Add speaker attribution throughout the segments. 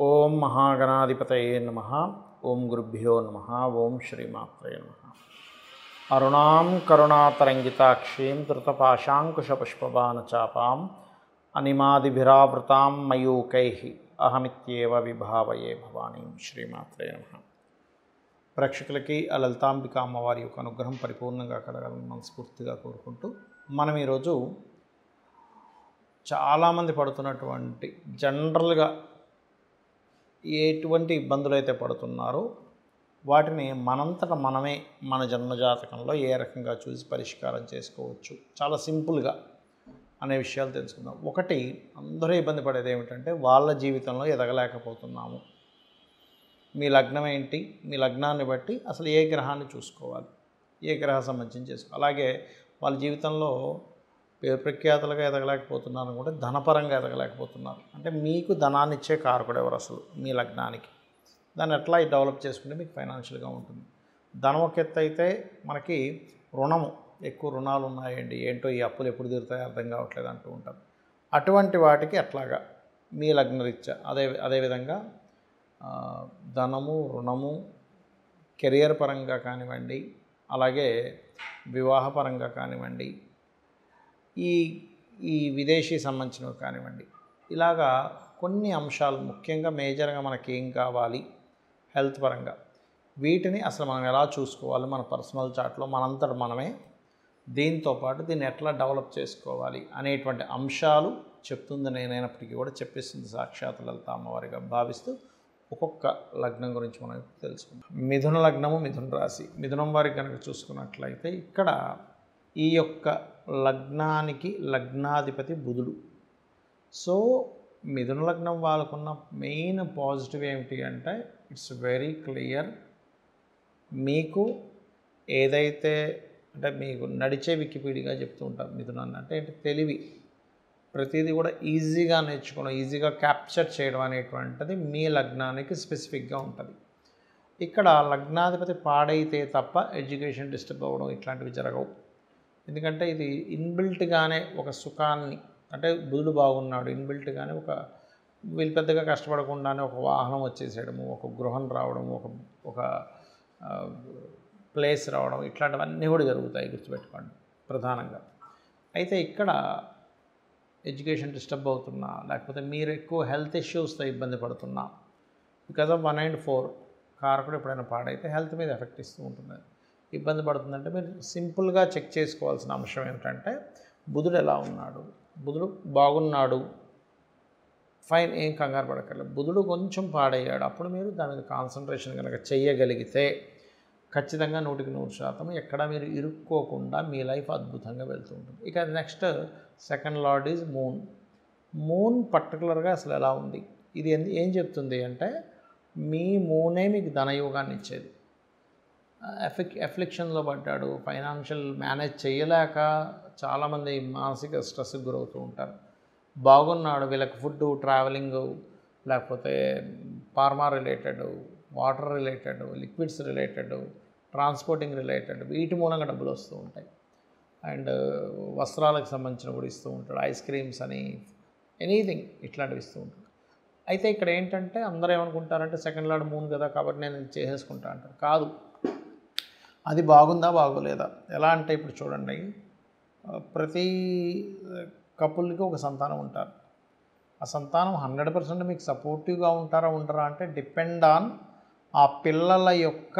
Speaker 1: ఓం మహాగణాధిపతయే నమః. ఓం గురుభ్యో నమః. ఓం శ్రీమాత్రే నమః. అరుణాం కరుణాతరంగితాక్షీం ధృతపాశాంకుశపుష్పబాణచాపాం అనిమాదిభిరావృతాం మయూకైః అహమిత్యేవ విభావయే భవానీం. శ్రీమాత్రే నమః. ప్రేక్షకులకి ఆ లలితాంబిక అమ్మవారి యొక్క అనుగ్రహం పరిపూర్ణంగా కలగాలని మనస్ఫూర్తిగా కోరుకుంటూ మనం ఈరోజు చాలామంది పడుతున్నటువంటి జనరల్గా ఎటువంటి ఇబ్బందులు అయితే పడుతున్నారో వాటిని మనంతట మనమే మన జన్మజాతకంలో ఏ రకంగా చూసి పరిష్కారం చేసుకోవచ్చు, చాలా సింపుల్గా అనే విషయాలు తెలుసుకుందాం. ఒకటి, అందరూ ఇబ్బంది పడేది ఏమిటంటే వాళ్ళ జీవితంలో ఎదగలేకపోతున్నాము. మీ లగ్నం ఏంటి, మీ లగ్నాన్ని బట్టి అసలు ఏ గ్రహాన్ని చూసుకోవాలి, ఏ గ్రహ సంబంధించి చేసుకోవాలి. అలాగే వాళ్ళ జీవితంలో పేరు ప్రఖ్యాతులుగా ఎదగలేకపోతున్నారు కూడా, ధనపరంగా ఎదగలేకపోతున్నారు. అంటే మీకు ధనాన్ని ఇచ్చే కారకుడు ఎవరు అసలు మీ లగ్నానికి, దాన్ని ఎట్లా డెవలప్ చేసుకుంటే మీకు ఫైనాన్షియల్గా ఉంటుంది. ధనం ఒక ఎత్తు అయితే మనకి రుణము, ఎక్కువ రుణాలు ఉన్నాయండి, ఏంటో ఈ అప్పులు ఎప్పుడు తీరుతాయో అర్థం కావట్లేదు అంటూ ఉంటారు. అటువంటి వాటికి ఎట్లాగా మీ లగ్నరీత్యా అదేవిధంగా ధనము, రుణము, కెరియర్ పరంగా కానివ్వండి, అలాగే వివాహపరంగా కానివ్వండి, ఈ విదేశీ సంబంధించినవి కానివ్వండి, ఇలాగా కొన్ని అంశాలు ముఖ్యంగా మేజర్గా మనకి ఏం కావాలి హెల్త్ పరంగా, వీటిని అసలు మనం ఎలా చూసుకోవాలి మన పర్సనల్ చార్ట్లో మనంతట మనమే, దీంతోపాటు దీన్ని ఎట్లా డెవలప్ చేసుకోవాలి అనేటువంటి అంశాలు చెప్తుంది నేనైనప్పటికీ కూడా చెప్పేస్తుంది సాక్షాత్ లలిత అమ్మవారిగా భావిస్తూ ఒక్కొక్క లగ్నం గురించి మనం తెలుసుకుందాం. మిథున లగ్నము, మిథున రాశి, మిథునం వారికి కనుక చూసుకున్నట్లయితే ఇక్కడ ఈ యొక్క లగ్నానికి లగ్నాధిపతి బుధుడు. సో మిథున లగ్నం వాళ్ళకున్న మెయిన్ పాజిటివ్ ఏమిటి అంటే ఇట్స్ వెరీ క్లియర్. మీకు ఏదైతే అంటే మీకు నడిచే వికీపీడియాగా చెప్తూ ఉంటారు మిథునాన్ని అంటే తెలివి, ప్రతిదీ కూడా ఈజీగా నేర్చుకోవడం, ఈజీగా క్యాప్చర్ చేయడం అనేటువంటిది మీ లగ్నానికి స్పెసిఫిక్గా ఉంటుంది. ఇక్కడ లగ్నాధిపతి పాడైతే తప్ప ఎడ్యుకేషన్ డిస్టర్బ్ అవ్వడం ఇట్లాంటివి జరగవు. ఎందుకంటే ఇది ఇన్బిల్ట్గానే ఒక సుఖాన్ని, అంటే బుధుడు బాగున్నాడు ఇన్బిల్ట్గానే వీళ్ళు పెద్దగా కష్టపడకుండానే ఒక వాహనం వచ్చేసేయడము, ఒక గృహం రావడము, ఒక ప్లేస్ రావడం, ఇట్లాంటివన్నీ కూడా జరుగుతాయి, గుర్తుపెట్టుకోండి ప్రధానంగా. అయితే ఇక్కడ ఎడ్యుకేషన్ డిస్టర్బ్ అవుతున్నా, లేకపోతే మీరు ఎక్కువ హెల్త్ ఇష్యూస్తో ఇబ్బంది పడుతున్నా, బికాజ్ ఆఫ్ 1 and 4 కారకుడు ఎప్పుడైనా పాడైతే హెల్త్ మీద ఎఫెక్ట్ ఇస్తూ ఉంటుంది. ఇబ్బంది పడుతుందంటే మీరు సింపుల్గా చెక్ చేసుకోవాల్సిన అంశం ఏమిటంటే బుధుడు ఎలా ఉన్నాడు. బుధుడు బాగున్నాడు, ఫైన్, ఏం కంగారు పడక్కర్లేదు. బుధుడు కొంచెం పాడయ్యాడు, అప్పుడు మీరు దాని మీద కాన్సన్ట్రేషన్ కనుక చేయగలిగితే ఖచ్చితంగా 100% ఎక్కడ మీరు ఇరుక్కోకుండా మీ లైఫ్ అద్భుతంగా వెళ్తూ ఉంటుంది. ఇక next second lord is moon. Moon పర్టికులర్గా అసలు ఎలా ఉంది, ఇది ఏం చెప్తుంది అంటే మీ మూనే మీకు ధనయోగాన్ని ఇచ్చేది. అఫ్లిక్షన్లో పడ్డాడు, ఫైనాన్షియల్ మేనేజ్ చేయలేక చాలామంది మానసిక స్ట్రెస్కి గురవుతూ ఉంటారు. బాగున్నాడు, వీళ్ళకి ఫుడ్, ట్రావెలింగ్, లేకపోతే pharma related, water related, liquids related, transporting related, వీటి మూలంగా డబ్బులు వస్తూ ఉంటాయి. అండ్ వస్త్రాలకు సంబంధించిన కూడా ఇస్తూ ఉంటాడు, ఐస్ క్రీమ్స్ అని, ఎనీథింగ్ ఇట్లాంటివి ఇస్తూ ఉంటాడు. అయితే ఇక్కడ ఏంటంటే అందరూ ఏమనుకుంటారంటే సెకండ్ లార్డ్ మూన్ కదా కాబట్టి నేను ఇది చేసేసుకుంటా అంటారు. కాదు, అది బాగుందా బాగోలేదా. ఎలా అంటే ఇప్పుడు చూడండి, ప్రతి కపుల్కి ఒక సంతానం ఉంటారు. ఆ సంతానం 100% మీకు సపోర్టివ్గా ఉండరా అంటే డిపెండ్ ఆన్ ఆ పిల్లల యొక్క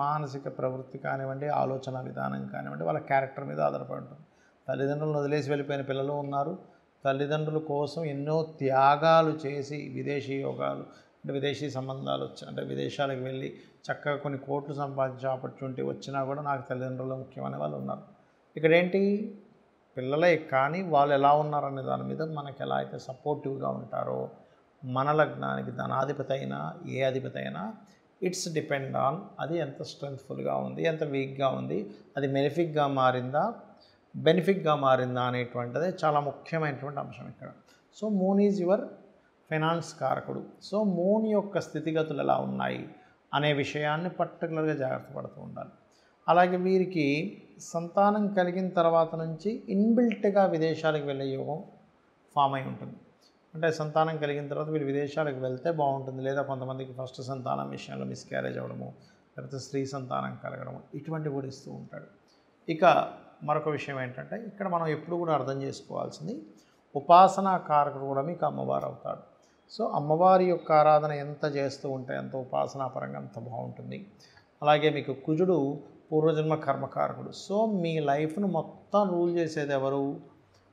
Speaker 1: మానసిక ప్రవృత్తి కానివ్వండి, ఆలోచన విధానం కానివ్వండి, వాళ్ళ క్యారెక్టర్ మీద ఆధారపడి ఉంటుంది. తల్లిదండ్రులను వదిలేసి వెళ్ళిపోయిన పిల్లలు ఉన్నారు. తల్లిదండ్రుల కోసం ఎన్నో త్యాగాలు చేసి విదేశీ యోగాలు అంటే విదేశీ సంబంధాలు అంటే విదేశాలకు వెళ్ళి చక్కగా కొన్ని కోట్లు సంపాదించే ఆపర్చునిటీ వచ్చినా కూడా నాకు తల్లిదండ్రులు ముఖ్యమనే వాళ్ళు ఉన్నారు. ఇక్కడ ఏంటి, పిల్లలే కానీ వాళ్ళు ఎలా ఉన్నారనే దాని మీద మనకి ఎలా అయితే సపోర్టివ్గా ఉంటారో, మన లగ్నానికి ధనాధిపతి అయినా ఏ అధిపతి అయినా ఇట్స్ డిపెండ్ ఆన్ అది ఎంత స్ట్రెంగ్త్ఫుల్గా ఉంది, ఎంత వీక్గా ఉంది, అది బెనిఫిక్గా మారిందా అనేటువంటిది చాలా ముఖ్యమైనటువంటి అంశం ఇక్కడ. So moon is your finance కారకుడు. సో మూన్ యొక్క స్థితిగతులు ఎలా ఉన్నాయి అనే విషయాన్ని పర్టికులర్గా జాగ్రత్త పడుతూ ఉండాలి. అలాగే వీరికి సంతానం కలిగిన తర్వాత నుంచి ఇన్బిల్ట్గా విదేశాలకు వెళ్ళే యోగం ఫామ్ అయి ఉంటుంది. అంటే సంతానం కలిగిన తర్వాత వీళ్ళు విదేశాలకు వెళ్తే బాగుంటుంది, లేదా కొంతమందికి ఫస్ట్ సంతానం విషయంలో మిస్క్యారేజ్ అవ్వడము, లేకపోతే స్త్రీ సంతానం కలగడము, ఇటువంటివి కూడా ఇస్తూ ఉంటాడు. ఇక మరొక విషయం ఏంటంటే ఇక్కడ మనం ఎప్పుడు కూడా అర్థం చేసుకోవాల్సింది, ఉపాసనా కారకుడు కూడా మీకు అమ్మవారు అవుతాడు. సో అమ్మవారి యొక్క ఆరాధన ఎంత చేస్తూ ఉంటే అంత ఉపాసనాపరంగా అంత బాగుంటుంది. అలాగే మీకు కుజుడు పూర్వజన్మ కర్మకారకుడు. సో మీ లైఫ్ను మొత్తం రూల్ చేసేది ఎవరు?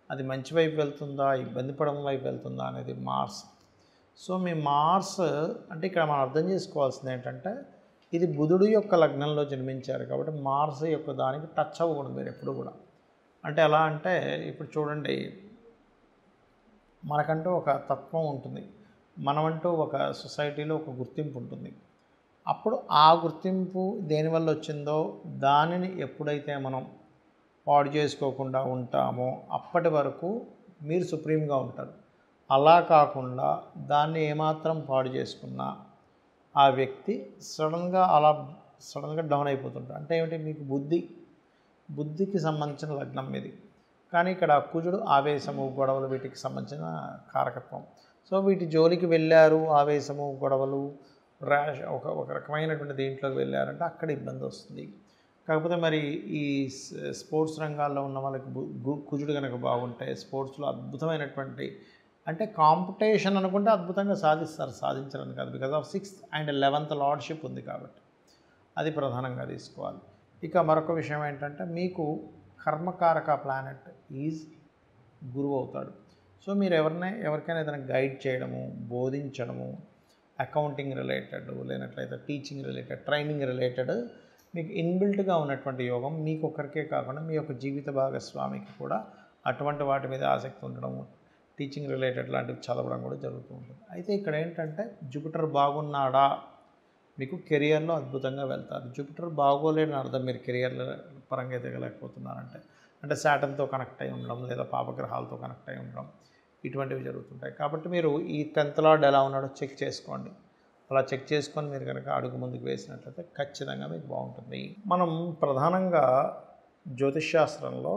Speaker 1: అది మంచి వైపు వెళ్తుందా, ఇబ్బంది పడడం వైపు వెళ్తుందా అనేది మార్స్. సో మీ మార్స్ అంటే ఇక్కడ మనం అర్థం చేసుకోవాల్సింది ఏంటంటే ఇది బుధుడు యొక్క లగ్నంలో జన్మించారు కాబట్టి మార్స్ యొక్క దానికి టచ్ అవ్వకూడదు మీరు ఎప్పుడు కూడా. అంటే ఎలా అంటే ఇప్పుడు చూడండి, మనకంటూ ఒక తత్వం ఉంటుంది, మనమంటూ ఒక సొసైటీలో ఒక గుర్తింపు ఉంటుంది. అప్పుడు ఆ గుర్తింపు దేనివల్ల వచ్చిందో దానిని ఎప్పుడైతే మనం పాడు చేసుకోకుండా ఉంటామో అప్పటి వరకు మీరు సుప్రీంగా ఉంటారు. అలా కాకుండా దాన్ని ఏమాత్రం పాడు చేసుకున్నా ఆ వ్యక్తి సడన్గా డౌన్ అయిపోతుంటాడు. అంటే ఏమిటి, మీకు బుద్ధికి సంబంధించిన లగ్నం ఇది, కానీ ఇక్కడ కుజుడు ఆవేశము, గొడవలు వీటికి సంబంధించిన కారకత్వం. సో వీటి జోలికి వెళ్ళారు, ఆవేశము, గొడవలు, ర్యాష్ ఒక రకమైనటువంటి దీంట్లోకి వెళ్ళారంటే అక్కడ ఇబ్బంది వస్తుంది. కాకపోతే మరి ఈ స్పోర్ట్స్ రంగాల్లో ఉన్న వాళ్ళకి కుజుడు కనుక బాగుంటే స్పోర్ట్స్లో అద్భుతమైనటువంటి అంటే కాంపిటీషన్ అనుకుంటే అద్భుతంగా సాధిస్తారు, సాధించడం కాదు, because of 6th and 11th lordship ఉంది కాబట్టి అది ప్రధానంగా తీసుకోవాలి. ఇక మరొక విషయం ఏంటంటే మీకు కర్మకారక ప్లానెట్ ఈజ్ గురువు అవుతాడు. సో మీరు ఎవరికైనా ఏదైనా గైడ్ చేయడము, బోధించడము, అకౌంటింగ్ రిలేటెడ్, లేనట్లయితే టీచింగ్ రిలేటెడ్, ట్రైనింగ్ రిలేటెడ్ మీకు ఇన్బిల్ట్గా ఉన్నటువంటి యోగం మీకు ఒక్కరికే కాకుండా మీ యొక్క జీవిత భాగస్వామికి కూడా అటువంటి వాటి మీద ఆసక్తి ఉండడము, టీచింగ్ రిలేటెడ్ లాంటివి చదవడం కూడా జరుగుతూ ఉంటుంది. అయితే ఇక్కడ ఏంటంటే జూపిటర్ బాగున్నాడా మీకు కెరియర్లో అద్భుతంగా వెళ్తారు. జూపిటర్ బాగోలేని అర్థం మీరు కెరియర్ పరంగా ఎదగలేకపోతున్నారంటే, అంటే శాటన్తో కనెక్ట్ అయి ఉండడం, లేదా పాపగ్రహాలతో కనెక్ట్ అయి ఉండడం, ఇటువంటివి జరుగుతుంటాయి. కాబట్టి మీరు ఈ 10th లార్డ్ ఎలా ఉన్నాడో చెక్ చేసుకోండి. అలా చెక్ చేసుకొని మీరు కనుక అడుగు ముందుకు వేసినట్లయితే ఖచ్చితంగా మీకు బాగుంటుంది. మనం ప్రధానంగా జ్యోతిష్శాస్త్రంలో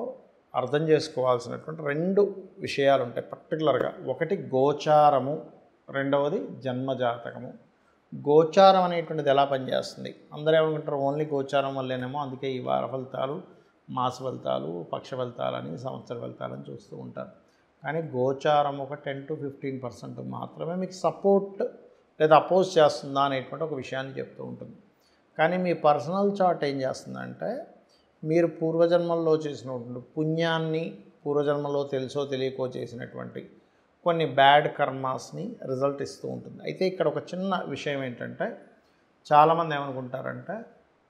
Speaker 1: అర్థం చేసుకోవాల్సినటువంటి 2 విషయాలు ఉంటాయి పర్టికులర్గా. ఒకటి గోచారము, రెండవది జన్మజాతకము. గోచారం అనేటువంటిది ఎలా పనిచేస్తుంది, అందరూ ఏమనుకుంటారు ఓన్లీ గోచారం వల్లేనేమో, అందుకే ఈ వార ఫలితాలు, మాస ఫలితాలు, పక్ష ఫలితాలని, సంవత్సర ఫలితాలని చూస్తూ ఉంటారు. కానీ గోచారం ఒక 10 to 15% మాత్రమే మీకు సపోర్ట్ లేదా అపోజ్ చేస్తుందా అనేటువంటి ఒక విషయాన్ని చెప్తూ ఉంటుంది. కానీ మీ పర్సనల్ చార్ట్ ఏం చేస్తుందంటే మీరు పూర్వజన్మల్లో చేసినటువంటి పుణ్యాన్ని, పూర్వజన్మలో తెలుసో తెలియకో చేసినటువంటి కొన్ని బ్యాడ్ కర్మాస్ని రిజల్ట్ ఇస్తూ ఉంటుంది. అయితే ఇక్కడ ఒక చిన్న విషయం ఏంటంటే చాలామంది ఏమనుకుంటారంటే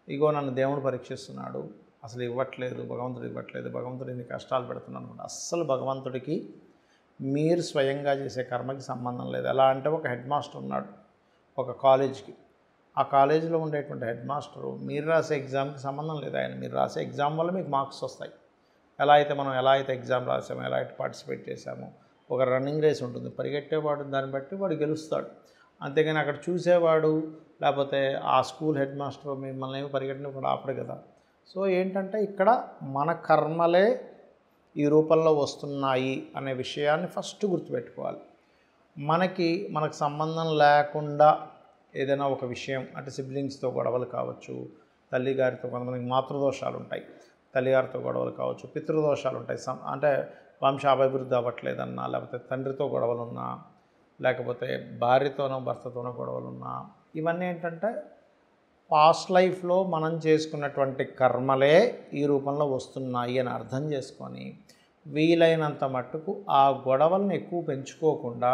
Speaker 1: ఇగో నన్ను దేవుడు పరీక్షిస్తున్నాడు, అసలు ఇవ్వట్లేదు, భగవంతుడు ఇన్ని కష్టాలు పెడుతున్నాను అనుకుంటా. అస్సలు భగవంతుడికి మీరు స్వయంగా చేసే కర్మకి సంబంధం లేదు. ఎలా అంటే ఒక హెడ్ మాస్టర్ ఉన్నాడు ఒక కాలేజ్కి, ఆ కాలేజీలో ఉండేటువంటి హెడ్ మాస్టరు మీరు రాసే ఎగ్జామ్కి సంబంధం లేదు. మీరు రాసే ఎగ్జామ్ వల్ల మీకు మార్క్స్ వస్తాయి. ఎలా అయితే ఎగ్జామ్ రాసామో, ఎలా అయితే పార్టిసిపేట్ చేశామో, ఒక రన్నింగ్ రేస్ ఉంటుంది, పరిగెట్టేవాడు దాన్ని బట్టి వాడు గెలుస్తాడు. అంతేగాని అక్కడ చూసేవాడు లేకపోతే ఆ స్కూల్ హెడ్ మాస్టర్ మిమ్మల్ని ఏమి పరిగెట్టినప్పుడు ఆపడు కదా. సో ఏంటంటే ఇక్కడ మన కర్మలే ఈ రూపంలో వస్తున్నాయి అనే విషయాన్ని ఫస్ట్ గుర్తుపెట్టుకోవాలి. మనకు సంబంధం లేకుండా ఏదైనా ఒక విషయం అంటే సిబ్లింగ్స్తో గొడవలు కావచ్చు, తల్లిగారితో, కొంతమందికి మాతృదోషాలు ఉంటాయి, తల్లిగారితో గొడవలు కావచ్చు, పితృదోషాలు ఉంటాయి, అంటే వంశాభివృద్ధి అవ్వట్లేదన్నా, లేకపోతే తండ్రితో గొడవలున్నా, లేకపోతే భార్యతోనో భర్తతోనో గొడవలున్నా, ఇవన్నీ ఏంటంటే పాస్ట్ లైఫ్లో మనం చేసుకున్నటువంటి కర్మలే ఈ రూపంలో వస్తున్నాయి అని అర్థం చేసుకొని వీలైనంత మట్టుకు ఆ గొడవలను ఎక్కువ పెంచుకోకుండా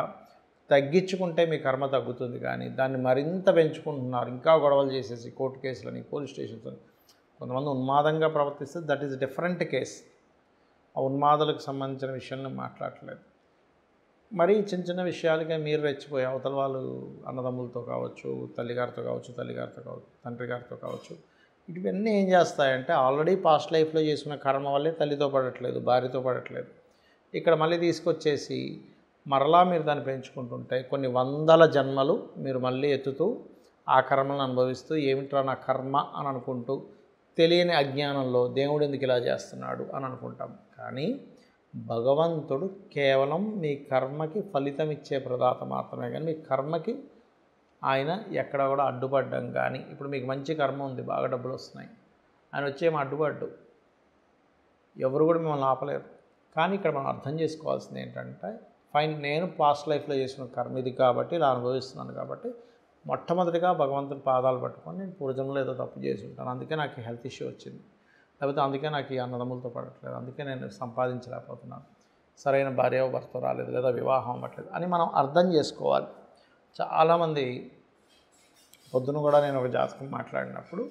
Speaker 1: తగ్గించుకుంటే మీ కర్మ తగ్గుతుంది. కానీ దాన్ని మరింత పెంచుకుంటున్నారు, ఇంకా గొడవలు చేసేసి కోర్టు కేసులని, పోలీస్ స్టేషన్స్, కొంతమంది ఉన్మాదంగా ప్రవర్తిస్తే దట్ ఈస్ డిఫరెంట్ కేస్. ఆ ఉన్మాదులకు సంబంధించిన విషయాన్ని మాట్లాడట్లేదు. మరీ చిన్న చిన్న విషయాలుగా మీరు రెచ్చిపోయి అవతల వాళ్ళు అన్నదమ్ములతో కావచ్చు, తల్లిగారితో కావచ్చు, తండ్రి గారితో కావచ్చు, ఇవన్నీ ఏం చేస్తాయంటే ఆల్రెడీ పాస్ట్ లైఫ్లో చేసుకున్న కర్మ వల్లే తల్లితో పడట్లేదు, భార్యతో పడట్లేదు. ఇక్కడ మళ్ళీ తీసుకొచ్చేసి మరలా మీరు దాన్ని పెంచుకుంటుంటే కొన్ని వందల జన్మలు మీరు మళ్ళీ ఎత్తుతూ ఆ కర్మలను అనుభవిస్తూ ఏమిట్రా నా కర్మ అని అనుకుంటూ తెలియని అజ్ఞానంలో దేవుడు ఎందుకు ఇలా చేస్తున్నాడు అని అనుకుంటాం. కానీ భగవంతుడు కేవలం మీ కర్మకి ఫలితం ఇచ్చే ప్రదాత మాత్రమే, కానీ మీ కర్మకి ఆయన ఎక్కడ కూడా అడ్డుపడ్డం కానీ, ఇప్పుడు మీకు మంచి కర్మ ఉంది, బాగా డబ్బులు వస్తున్నాయి, ఆయన వచ్చేమో అడ్డుపడ్డు, ఎవరు కూడా మిమ్మల్ని ఆపలేరు. కానీ ఇక్కడ మనం అర్థం చేసుకోవాల్సింది ఏంటంటే, ఫైన్, నేను పాస్ట్ లైఫ్లో చేసిన కర్మ ఇది కాబట్టి ఇలా అనుభవిస్తున్నాను కాబట్టి మొట్టమొదటిగా భగవంతుని పాదాలు పట్టుకొని నేను పూర్వజన్మలో ఏదో తప్పు చేసి ఉంటాను, అందుకే నాకు హెల్త్ ఇష్యూ వచ్చింది, లేకపోతే అందుకే నాకు ఈ అన్నదమ్ములతో పడట్లేదు, అందుకే నేను సంపాదించలేకపోతున్నాను, సరైన భార్య భర్త రాలేదు, లేదా వివాహం అవ్వట్లేదు అని మనం అర్థం చేసుకోవాలి. చాలామంది పొద్దున కూడా నేను ఒక జాతకం మాట్లాడినప్పుడు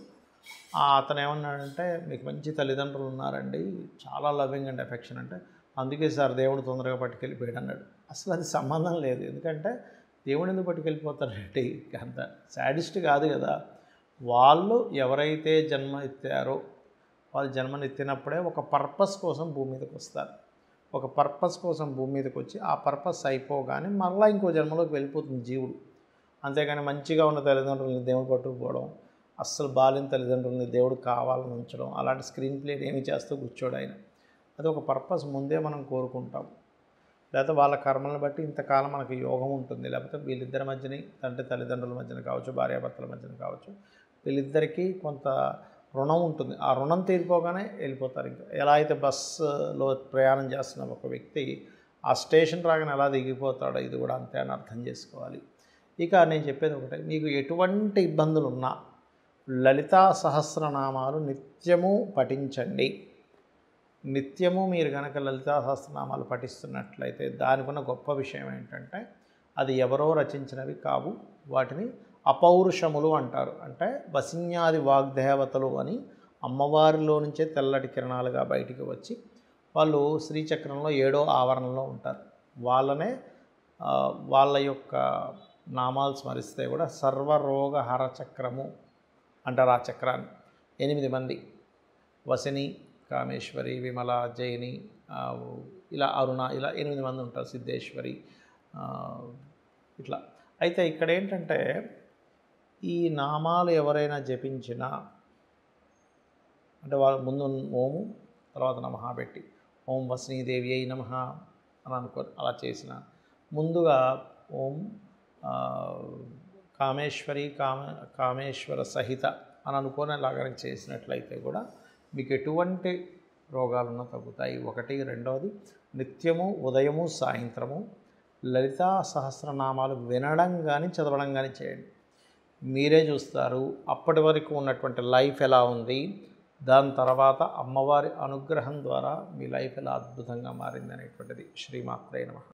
Speaker 1: అతను ఏమన్నాడంటే, మీకు మంచి తల్లిదండ్రులు ఉన్నారండి, చాలా లవింగ్ అండ్ ఎఫెక్షన్, అంటే అందుకే సార్ దేవుడు తొందరగా పట్టుకెళ్ళిపోయాడు అన్నాడు. అసలు అది సంబంధం లేదు, ఎందుకంటే దేవుడు ఎందుకు పట్టుకెళ్ళిపోతారంటే అంత సాడిస్ట్ కాదు కదా. వాళ్ళు ఎవరైతే జన్మ ఎత్తారో వాళ్ళు జన్మనెత్తినప్పుడే ఒక పర్పస్ కోసం భూమి మీదకి వస్తారు. ఒక పర్పస్ కోసం భూమి మీదకి వచ్చి ఆ పర్పస్ అయిపోగానే మళ్ళీ ఇంకో జన్మలోకి వెళ్ళిపోతుంది జీవుడు. అంతేగాని మంచిగా ఉన్న తల్లిదండ్రులని దేవుడు పట్టుకుపోవడం, అస్సలు బాలిన తల్లిదండ్రులని దేవుడు కావాలని ఉంచడం, అలాంటి స్క్రీన్ ప్లే ఏమి చేస్తూ కూర్చోడు ఆయన. అది ఒక పర్పస్ ముందే మనం కోరుకుంటాం, లేకపోతే వాళ్ళ కర్మలను బట్టి ఇంతకాలం మనకు యోగం ఉంటుంది, లేకపోతే వీళ్ళిద్దరి మధ్యని తల్లిదండ్రుల మధ్యన కావచ్చు, భార్యాభర్తల మధ్యన కావచ్చు, వీళ్ళిద్దరికీ కొంత రుణం ఉంటుంది. ఆ రుణం తీరిపోగానే వెళ్ళిపోతారు. ఇంకా ఎలా అయితే బస్సులో ప్రయాణం చేస్తున్న ఒక వ్యక్తి ఆ స్టేషన్ రాగానే ఎలా దిగిపోతాడో ఇది కూడా అంతే అని అర్థం చేసుకోవాలి. ఇక నేను చెప్పేది ఒకటే, మీకు ఎటువంటి ఇబ్బందులు ఉన్నా లలితా సహస్రనామాలు నిత్యము పఠించండి. నిత్యము మీరు కనుక లలితా సహస్రనామాలు పఠిస్తున్నట్లయితే దానికి ఉన్న గొప్ప విషయం ఏంటంటే, అది ఎవరో రచించినవి కావు, వాటిని అపౌరుషములు అంటారు. అంటే వసిన్యాది వాగ్దేవతలు అని అమ్మవారిలో నుంచే తెల్లటి కిరణాలుగా బయటికి వచ్చి వాళ్ళు శ్రీచక్రంలో 7వ ఆవరణలో ఉంటారు. వాళ్ళనే వాళ్ళ యొక్క నామాలు స్మరిస్తే కూడా సర్వరోగహర చక్రము అంటారు. ఆ చక్రాన్ని 8 మంది, వసిని, కామేశ్వరి, విమల, జైని, ఇలా అరుణ, ఇలా 8 మంది ఉంటారు, సిద్ధేశ్వరి, ఇట్లా. అయితే ఇక్కడ ఏంటంటే, ఈ నామాలు ఎవరైనా జపించినా అంటే వాళ్ళ ముందు ఓము తర్వాత నమః పెట్టి ఓం వసినీదేవి అయి నమః అని అనుకొని అలా చేసిన, ముందుగా ఓం కామేశ్వరి కామేశ్వర సహిత అని అనుకొని అలాగ చేసినట్లయితే కూడా మీకు ఎటువంటి రోగాలున్నా తగ్గుతాయి. ఒకటి. రెండవది, నిత్యము ఉదయము సాయంత్రము లలితా సహస్రనామాలు వినడం కానీ చదవడం కానీ చేయండి. మీరే చూస్తారు అప్పటి వరకు ఉన్నటువంటి లైఫ్ ఎలా ఉంది, దాని తర్వాత అమ్మవారి అనుగ్రహం ద్వారా మీ లైఫ్ ఎలా అద్భుతంగా మారింది అనేటువంటిది. శ్రీమాత్రే నమః.